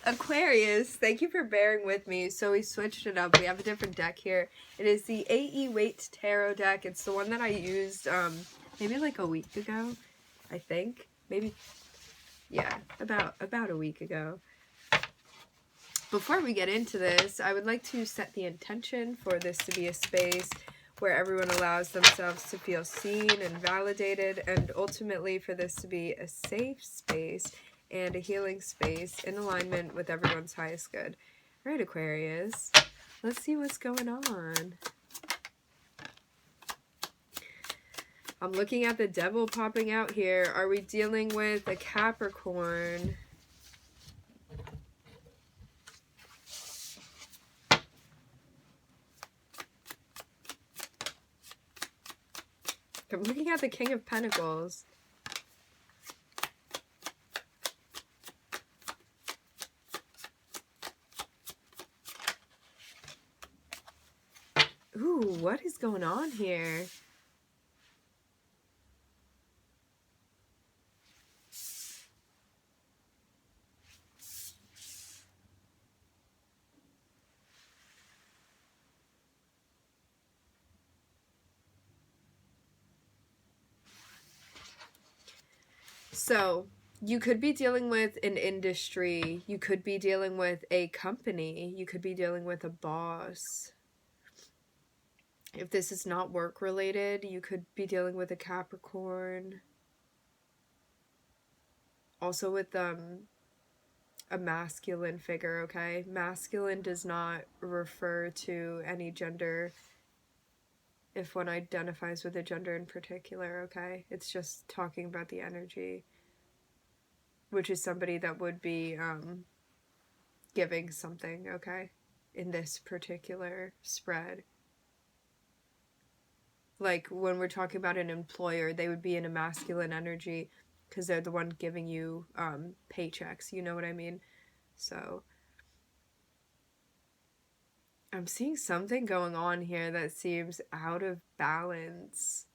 Aquarius, thank you for bearing with me. So we switched it up. We have a different deck here. It is the AE Weight Tarot deck. It's the one that I used maybe like a week ago, I think. Maybe, yeah, about a week ago. Before we get into this, I would like to set the intention for this to be a space where everyone allows themselves to feel seen and validated, and ultimately for this to be a safe space and a healing space in alignment with everyone's highest good. All right, Aquarius, let's see what's going on. I'm looking at the devil popping out here. Are we dealing with a Capricorn? I'm looking at the King of Pentacles. Ooh, what is going on here? So, you could be dealing with an industry, you could be dealing with a company, you could be dealing with a boss. If this is not work related, you could be dealing with a Capricorn. Also with a masculine figure, okay? Masculine does not refer to any gender if one identifies with a gender in particular, okay? It's just talking about the energy, which is somebody that would be giving something, okay, in this particular spread. Like when we're talking about an employer, they would be in a masculine energy because they're the one giving you paychecks, you know what I mean? So I'm seeing something going on here that seems out of balance.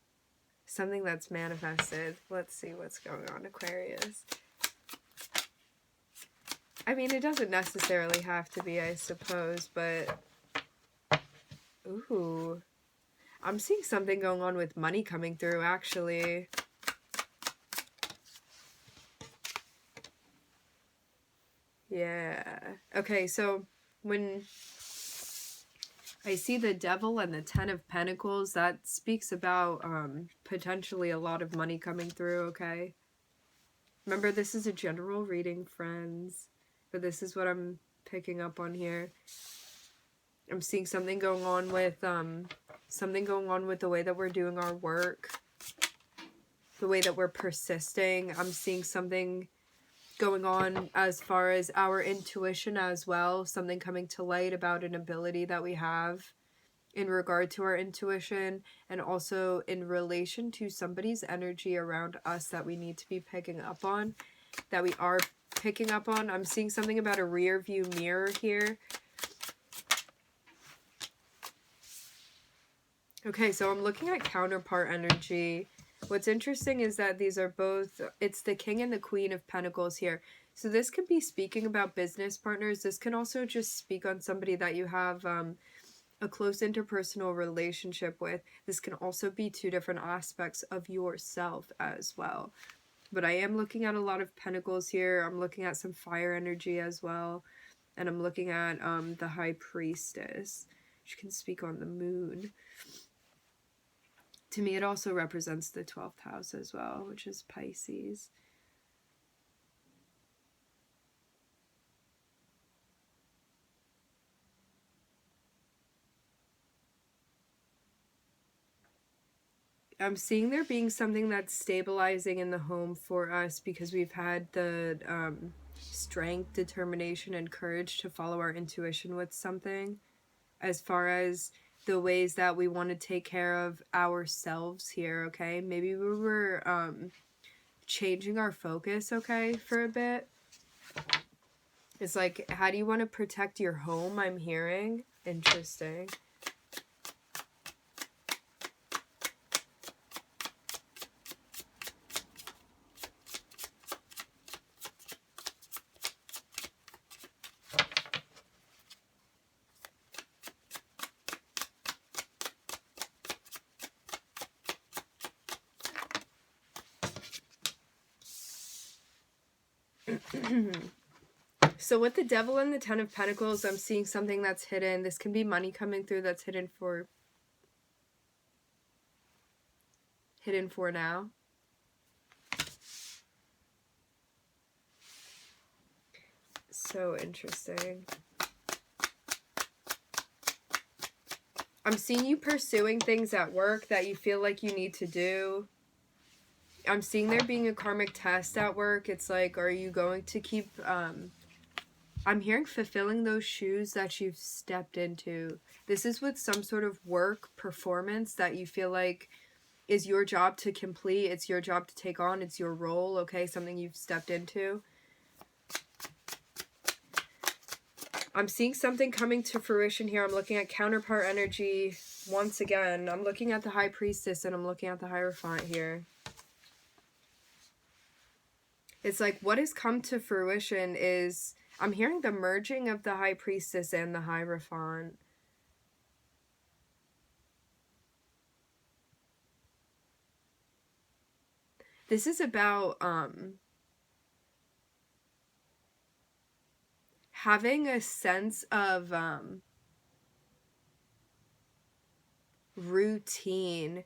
Something that's manifested. Let's see what's going on, Aquarius. I mean, it doesn't necessarily have to be, I suppose, but... Ooh. I'm seeing something going on with money coming through, actually. Yeah. Okay, so when I see the Devil and the Ten of Pentacles, that speaks about potentially a lot of money coming through, okay? Remember, this is a general reading, friends. But this is what I'm picking up on here. I'm seeing something going on with the way that we're doing our work, the way that we're persisting. I'm seeing something going on as far as our intuition as well, something coming to light about an ability that we have in regard to our intuition, and also in relation to somebody's energy around us that we need to be picking up on, that we are picking up on. I'm seeing something about a rear view mirror here. Okay, so I'm looking at counterpart energy. What's interesting is that these are both, it's the King and the Queen of Pentacles here. So this could be speaking about business partners. This can also just speak on somebody that you have a close interpersonal relationship with. This can also be two different aspects of yourself as well. But I am looking at a lot of pentacles here. I'm looking at some fire energy as well. And I'm looking at the High Priestess, which can speak on the moon. To me, it also represents the 12th house as well, which is Pisces. I'm seeing there being something that's stabilizing in the home for us because we've had the strength, determination, and courage to follow our intuition with something. As far as the ways that we want to take care of ourselves here, okay? Maybe we were changing our focus, okay, for a bit. It's like, how do you want to protect your home, I'm hearing? Interesting. So with the Devil and the Ten of Pentacles, I'm seeing something that's hidden. This can be money coming through that's hidden for now. So interesting. I'm seeing you pursuing things at work that you feel like you need to do. I'm seeing there being a karmic test at work. It's like, are you going to keep, I'm hearing fulfilling those shoes that you've stepped into. This is with some sort of work performance that you feel like is your job to complete. It's your job to take on. It's your role, okay? Something you've stepped into. I'm seeing something coming to fruition here. I'm looking at counterpart energy once again. I'm looking at the High Priestess and I'm looking at the Hierophant here. It's like what has come to fruition is, I'm hearing the merging of the High Priestess and the Hierophant. This is about having a sense of routine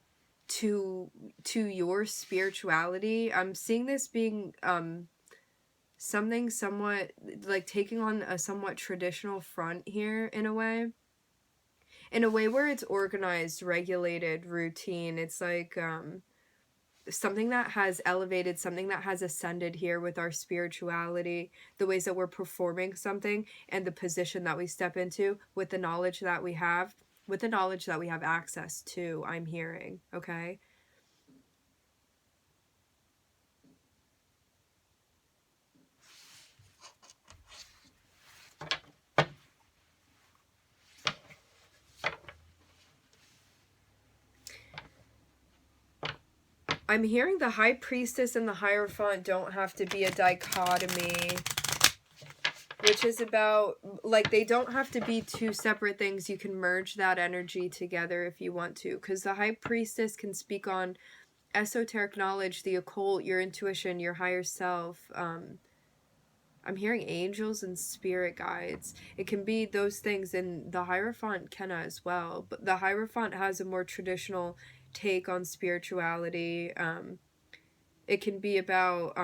to your spirituality. I'm seeing this being something somewhat like taking on a somewhat traditional front here in a way where it's organized, regulated, routine. It's like something that has elevated, something that has ascended here with our spirituality, the ways that we're performing something and the position that we step into with the knowledge that we have, access to, I'm hearing, okay? I'm hearing the High Priestess and the Hierophant don't have to be a dichotomy, which is about, like, they don't have to be two separate things. You can merge that energy together if you want to, because the High Priestess can speak on esoteric knowledge, the occult, your intuition, your higher self. I'm hearing angels and spirit guides. It can be those things, and the Hierophant can as well, but the Hierophant has a more traditional take on spirituality. It can be about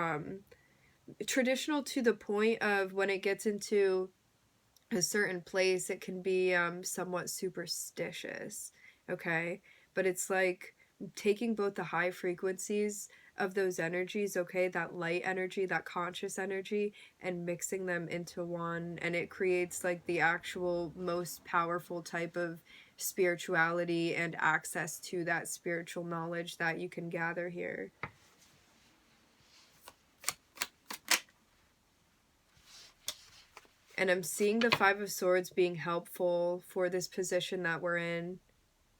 traditional to the point of when it gets into a certain place, it can be somewhat superstitious, okay? But it's like taking both the high frequencies of those energies, okay, that light energy, that conscious energy, and mixing them into one, and it creates like the actual most powerful type of spirituality and access to that spiritual knowledge that you can gather here. And I'm seeing the Five of Swords being helpful for this position that we're in,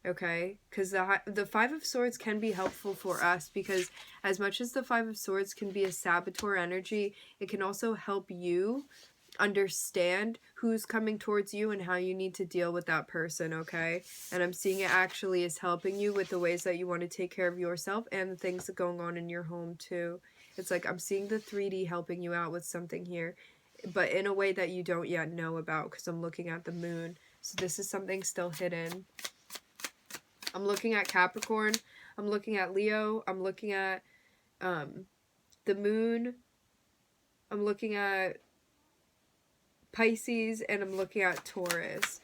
okay? Because the Five of Swords can be helpful for us, because as much as the Five of Swords can be a saboteur energy, it can also help you understand who's coming towards you and how you need to deal with that person, okay? And I'm seeing it actually is helping you with the ways that you want to take care of yourself and the things that are going on in your home too. It's like I'm seeing the 3D helping you out with something here, but in a way that you don't yet know about, because I'm looking at the moon. So this is something still hidden. I'm looking at Capricorn. I'm looking at Leo. I'm looking at the moon. I'm looking at Pisces, and I'm looking at Taurus.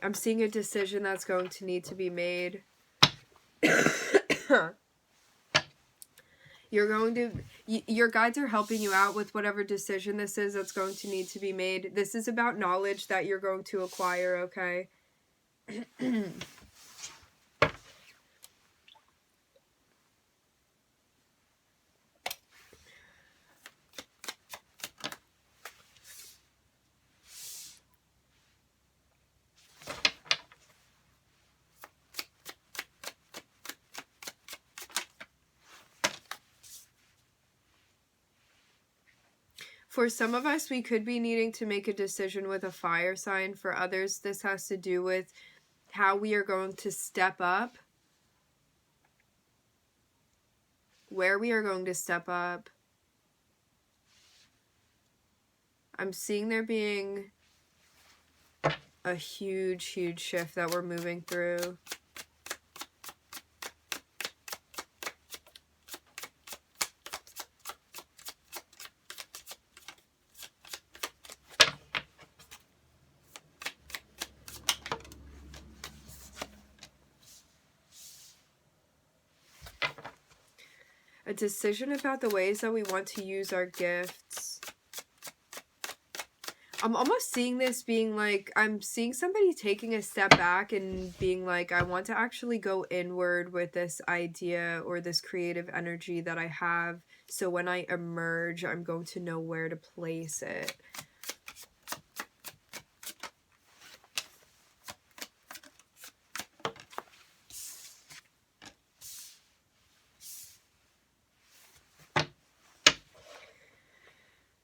I'm seeing a decision that's going to need to be made. Your guides are helping you out with whatever decision this is that's going to need to be made. This is about knowledge that you're going to acquire, okay? For some of us, we could be needing to make a decision with a fire sign. For others, this has to do with how we are going to step up where we are going to step up. I'm seeing there being a huge, huge shift that we're moving through. A decision about the ways that we want to use our gifts. I'm almost seeing this being like, I'm seeing somebody taking a step back and being like, I want to actually go inward with this idea or this creative energy that I have. So when I emerge, I'm going to know where to place it.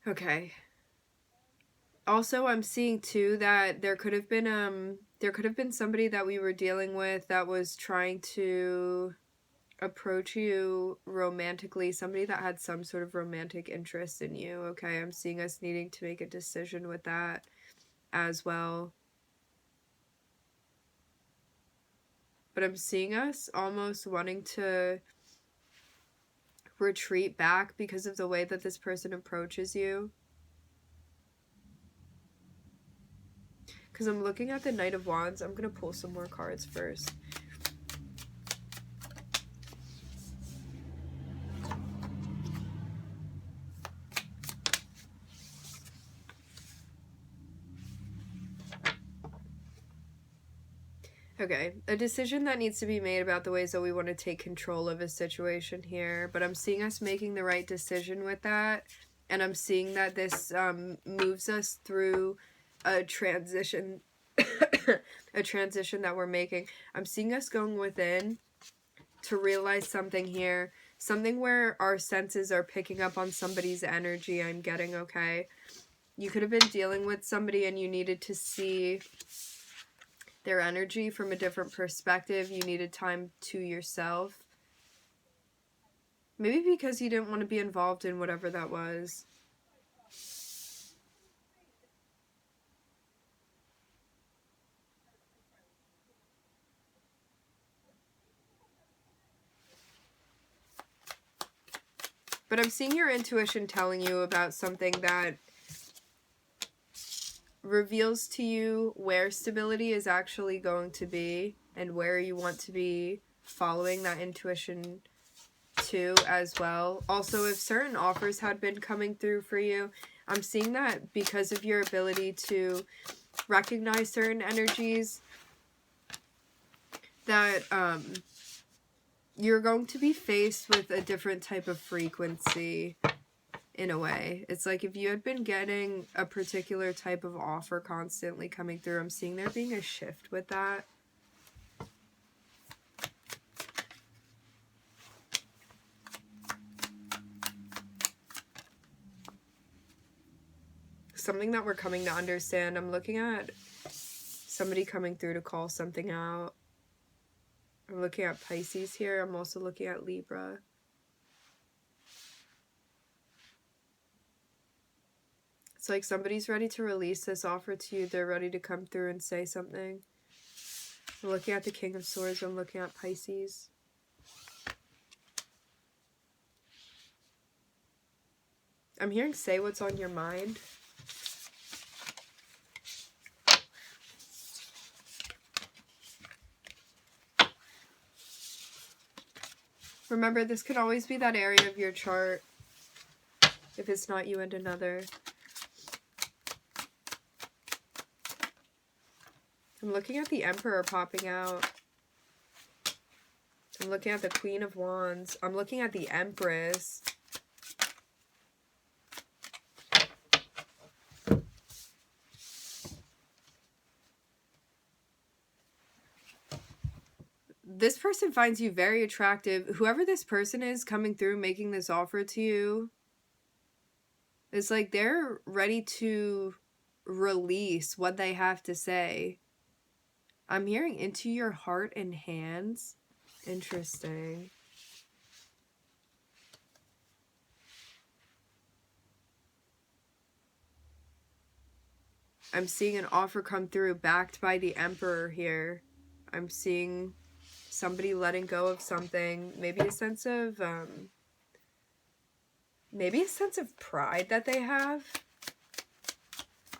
Okay. Also, I'm seeing too that there could have been somebody that we were dealing with that was trying to approach you romantically, somebody that had some sort of romantic interest in you. Okay, I'm seeing us needing to make a decision with that as well. But I'm seeing us almost wanting to retreat back because of the way that this person approaches you. Because I'm looking at the Knight of Wands. I'm going to pull some more cards first. Okay, a decision that needs to be made about the ways that we want to take control of a situation here. But I'm seeing us making the right decision with that. And I'm seeing that this moves us through a transition a transition that we're making. I'm seeing us going within to realize something here, something where our senses are picking up on somebody's energy. I'm getting, okay, you could have been dealing with somebody and you needed to see their energy from a different perspective. You needed time to yourself, maybe because you didn't want to be involved in whatever that was. But I'm seeing your intuition telling you about something that reveals to you where stability is actually going to be and where you want to be following that intuition to as well. Also, if certain offers had been coming through for you, I'm seeing that because of your ability to recognize certain energies, that you're going to be faced with a different type of frequency in a way. It's like if you had been getting a particular type of offer constantly coming through, I'm seeing there being a shift with that. Something that we're coming to understand. I'm looking at somebody coming through to call something out. I'm looking at Pisces here. I'm also looking at Libra. It's like somebody's ready to release this offer to you. They're ready to come through and say something. I'm looking at the King of Swords. I'm looking at Pisces. I'm hearing say what's on your mind. Remember, this could always be that area of your chart if it's not you and another. I'm looking at the Emperor popping out. I'm looking at the Queen of Wands. I'm looking at the Empress. This person finds you very attractive. Whoever this person is coming through making this offer to you, it's like they're ready to release what they have to say. I'm hearing into your heart and hands. Interesting. I'm seeing an offer come through backed by the Emperor here. I'm seeing somebody letting go of something. Maybe a sense of pride that they have.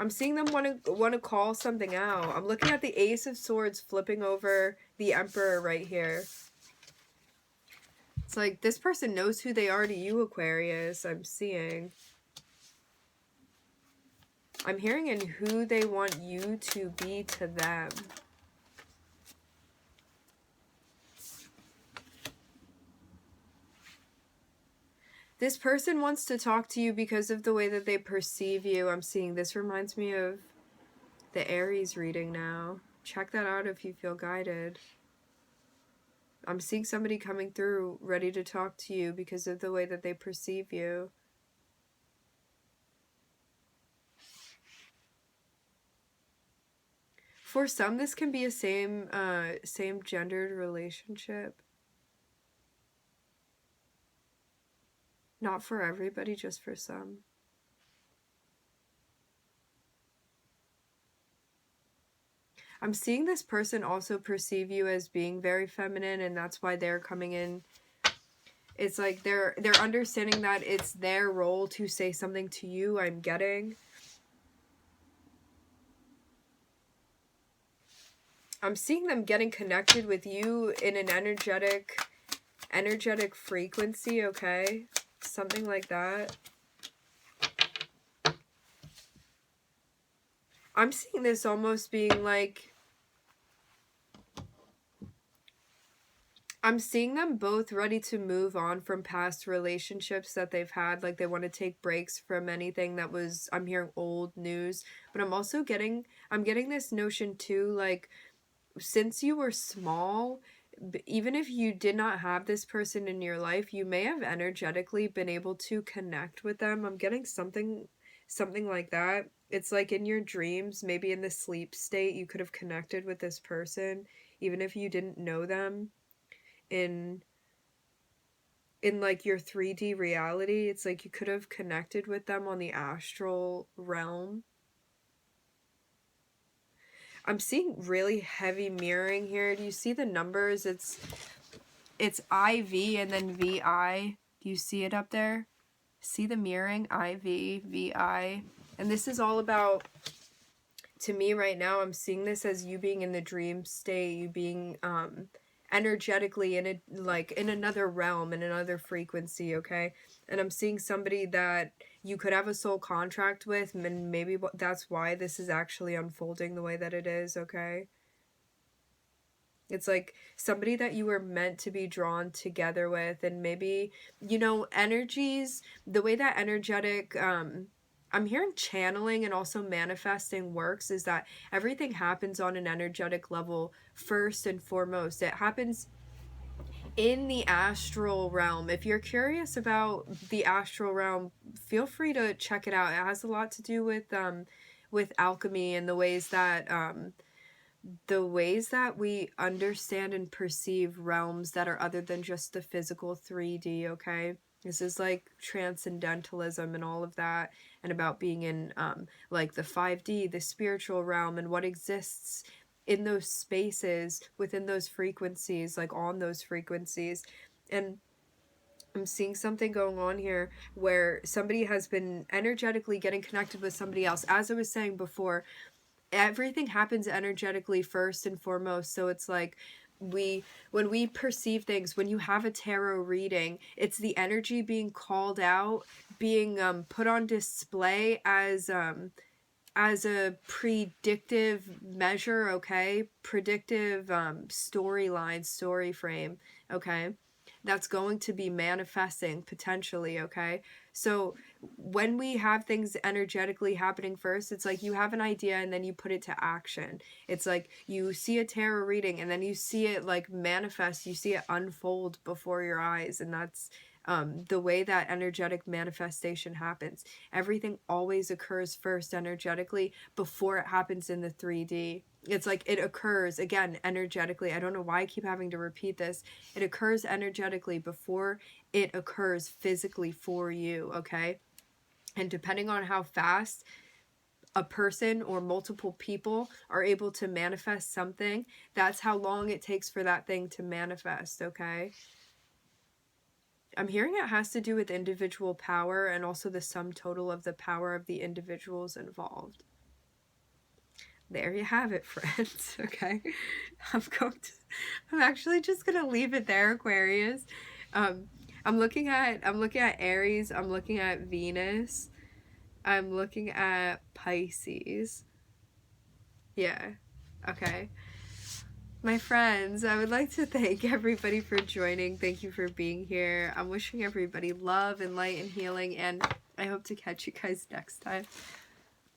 I'm seeing them want to call something out. I'm looking at the Ace of Swords flipping over the Emperor right here. It's like this person knows who they are to you, Aquarius. I'm seeing. I'm hearing in who they want you to be to them. This person wants to talk to you because of the way that they perceive you. I'm seeing this reminds me of the Aries reading now. Check that out if you feel guided. I'm seeing somebody coming through ready to talk to you because of the way that they perceive you. For some, this can be a same gendered relationship. Not for everybody, just for some. I'm seeing this person also perceive you as being very feminine, and that's why they're coming in. It's like they're understanding that it's their role to say something to you, I'm getting. I'm seeing them getting connected with you in an energetic frequency, okay? Something like that. I'm seeing this almost being like, I'm seeing them both ready to move on from past relationships that they've had. Like they want to take breaks from anything that was, I'm hearing old news. But I'm also getting this notion too, like, since you were small, even if you did not have this person in your life, you may have energetically been able to connect with them. I'm getting something like that. It's like in your dreams, maybe in the sleep state, you could have connected with this person, even if you didn't know them in like your 3D reality. It's like you could have connected with them on the astral realm. I'm seeing really heavy mirroring here. Do you see the numbers? It's IV and then VI. Do you see it up there? See the mirroring? IV, VI. And this is all about, to me right now, I'm seeing this as you being in the dream state, you being energetically in another realm, in another frequency, okay? And I'm seeing somebody that you could have a soul contract with, and maybe that's why this is actually unfolding the way that it is, okay? It's like somebody that you were meant to be drawn together with, and maybe, energies, the way that energetic, I'm hearing channeling and also manifesting works is that everything happens on an energetic level first and foremost. It happens in the astral realm. If you're curious about the astral realm, feel free to check it out. It has a lot to do with alchemy and the ways that we understand and perceive realms that are other than just the physical 3D, okay? This is like transcendentalism and all of that, and about being in like the 5D, the spiritual realm, and what exists in those spaces, within those frequencies, like on those frequencies. And I'm seeing something going on here where somebody has been energetically getting connected with somebody else. As I was saying before, everything happens energetically first and foremost. So it's like when we perceive things, when you have a tarot reading, it's the energy being called out, being put on display as a predictive measure, okay? Predictive storyline, story frame, okay? That's going to be manifesting potentially, okay? So when we have things energetically happening first, it's like you have an idea and then you put it to action. It's like you see a tarot reading and then you see it like manifest, you see it unfold before your eyes, and that's the way that energetic manifestation happens. Everything always occurs first energetically before it happens in the 3D. It's like it occurs, again, energetically. I don't know why I keep having to repeat this. It occurs energetically before it occurs physically for you, okay? And depending on how fast a person or multiple people are able to manifest something, that's how long it takes for that thing to manifest, okay? I'm hearing it has to do with individual power and also the sum total of the power of the individuals involved. There you have it, friends. Okay, I'm actually just gonna leave it there, Aquarius. I'm looking at Aries. I'm looking at Venus. I'm looking at Pisces. Yeah. Okay. My friends, I would like to thank everybody for joining. Thank you for being here. I'm wishing everybody love and light and healing, and I hope to catch you guys next time.